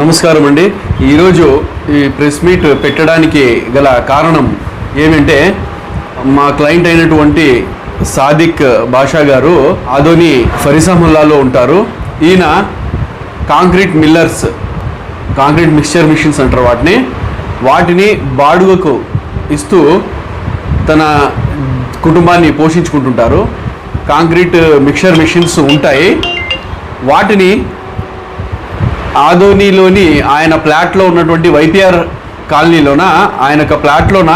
నమస్కారం అండి. ఈరోజు ఈ ప్రెస్ మీట్ పెట్టడానికి గల కారణం ఏమంటే మా క్లయింట్ అయినటువంటి సాదిక్ బాషా గారు ఆదోని ఫరిసాముల్లాలో ఉంటారు. ఈయన కాంక్రీట్ మిక్స్చర్ మిషన్స్ అంటారు వాటిని బాడుగకు ఇస్తూ తన కుటుంబాన్ని పోషించుకుంటుంటారు. కాంక్రీట్ మిక్స్చర్ మిషన్స్ ఉంటాయి. వాటిని ఆదోనిలోని ఆయన ప్లాట్లో ఉన్నటువంటి వైపిఆర్ కాలనీలోన ఆయన ఒక ప్లాట్లోన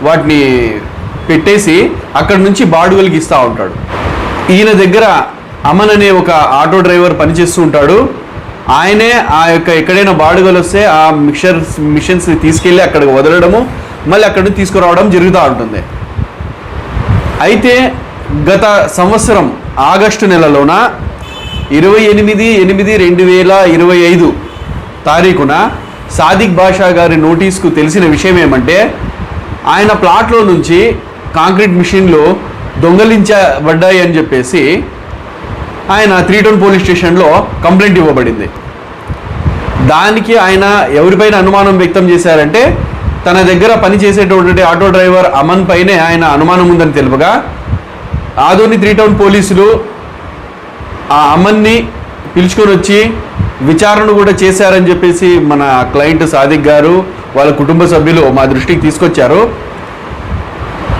వాటిని పెట్టేసి అక్కడి నుంచి బాడుగలకి ఇస్తూ ఉంటాడు. ఈయన దగ్గర అమన్ అనే ఒక ఆటో డ్రైవర్ పనిచేస్తూ ఉంటాడు. ఆయనే ఆ యొక్క ఎక్కడైనా బాడుగలు వస్తే ఆ మిషన్స్ని తీసుకెళ్ళి అక్కడికి వదలడము, మళ్ళీ అక్కడి నుంచి తీసుకురావడం జరుగుతూ ఉంటుంది. అయితే గత సంవత్సరం ఆగస్టు నెలలోన 28/8/2025 తారీఖున సాదిక్ బాషా గారి నోటీస్కు తెలిసిన విషయం ఏమంటే ఆయన ప్లాట్లో నుంచి కాంక్రీట్ మిషన్లు దొంగలించబడ్డాయి అని చెప్పేసి ఆయన 3 టౌన్ పోలీస్ స్టేషన్లో కంప్లైంట్ ఇవ్వబడింది. దానికి ఆయన ఎవరిపైన అనుమానం వ్యక్తం చేశారంటే తన దగ్గర పనిచేసేటటువంటి ఆటో డ్రైవర్ అమన్ పైనే ఆయన అనుమానం ఉందని తెలుపగా ఆదోని 3 టౌన్ పోలీసులు ఆ అమన్ని పిలుచుకొని వచ్చి విచారణ కూడా చేశారని చెప్పేసి మన క్లయింట్ సాదిక్ గారు వాళ్ళ కుటుంబ సభ్యులు మా దృష్టికి తీసుకొచ్చారు.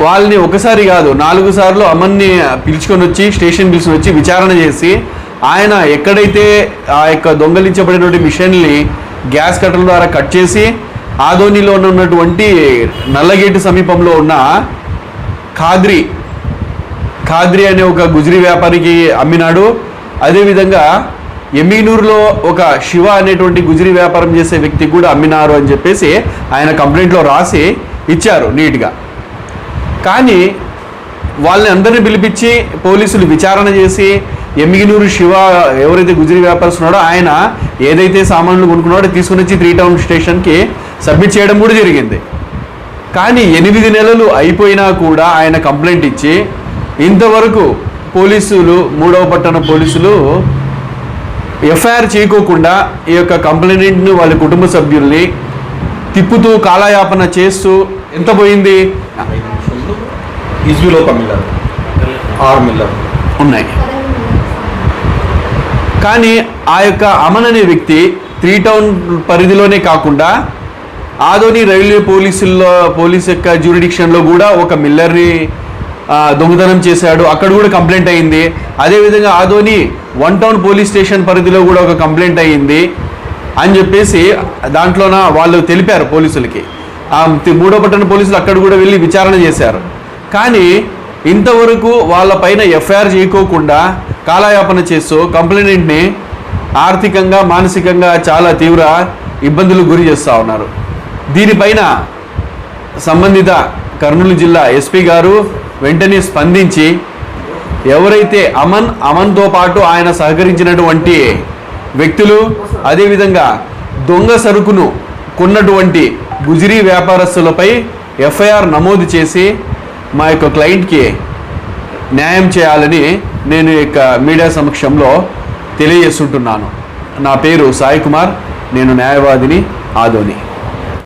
వాళ్ళని ఒకసారి కాదు 4 సార్లు అమన్ని పిలుచుకొని వచ్చి స్టేషన్ పిలుచుకొని వచ్చి విచారణ చేసి ఆయన ఎక్కడైతే ఆ యొక్క దొంగలించబడినటువంటి మిషన్ని గ్యాస్ కట్టల ద్వారా కట్ చేసి ఆదోనిలో ఉన్నటువంటి నల్లగేటు సమీపంలో ఉన్న ఖాద్రి అనే ఒక గుజరీ వ్యాపారికి అమ్మినాడు. అదేవిధంగా ఎమ్మిగనూరులో ఒక శివ అనేటువంటి గుజరీ వ్యాపారం చేసే వ్యక్తికి కూడా అమ్మినారు అని చెప్పేసి ఆయన కంప్లైంట్లో రాసి ఇచ్చారు నీట్గా. కానీ వాళ్ళని అందరినీ పిలిపించి పోలీసులు విచారణ చేసి ఎమ్మిగనూరు శివ ఎవరైతే గుజరీ వ్యాపారస్తున్నాడో ఆయన ఏదైతే సామాన్లు కొనుక్కున్నాడో తీసుకుని వచ్చి 3 టౌన్ స్టేషన్కి సబ్మిట్ చేయడం కూడా జరిగింది. కానీ 8 నెలలు అయిపోయినా కూడా ఆయన కంప్లైంట్ ఇచ్చి ఇంతవరకు పోలీసులు 3వ పట్టణ పోలీసులు ఎఫ్ఐఆర్ చేయకోకుండా ఈ యొక్క కంప్లైంట్ను వాళ్ళ కుటుంబ సభ్యుల్ని తిప్పుతూ కాలయాపన చేస్తూ ఎంత పోయింది ఉన్నాయి. కానీ ఆ యొక్క అమన్ అనే వ్యక్తి 3 టౌన్ పరిధిలోనే కాకుండా ఆదోని రైల్వే పోలీస్ యొక్క జ్యూరిడిక్షన్లో కూడా ఒక మిల్లర్ని దొంగతనం చేశాడు. అక్కడ కూడా కంప్లైంట్ అయ్యింది. అదేవిధంగా ఆదోని 1 టౌన్ పోలీస్ స్టేషన్ పరిధిలో కూడా ఒక కంప్లైంట్ అయ్యింది అని చెప్పేసి దాంట్లోన వాళ్ళు తెలిపారు పోలీసులకి. 3వ పట్టణ పోలీసులు అక్కడ కూడా వెళ్ళి విచారణ చేశారు. కానీ ఇంతవరకు వాళ్ళపైన ఎఫ్ఐఆర్ చేయకోకుండా కాలయాపన చేస్తూ కంప్లైంట్ని ఆర్థికంగా మానసికంగా చాలా తీవ్ర ఇబ్బందులకు గురి చేస్తూ ఉన్నారు. దీనిపైన సంబంధిత కర్నూలు జిల్లా ఎస్పీ గారు వెంటనే స్పందించి ఎవరైతే అమన్తో పాటు ఆయన సహకరించినటువంటి వ్యక్తులు, అదేవిధంగా దొంగ సరుకును కొన్నటువంటి గుజరీ వ్యాపారస్తులపై ఎఫ్ఐఆర్ నమోదు చేసి మా యొక్క క్లయింట్కి న్యాయం చేయాలని నేను యొక్క మీడియా సమక్షంలో తెలియజేస్తుంటున్నాను. నా పేరు సాయి కుమార్, నేను న్యాయవాదిని, ఆదోని.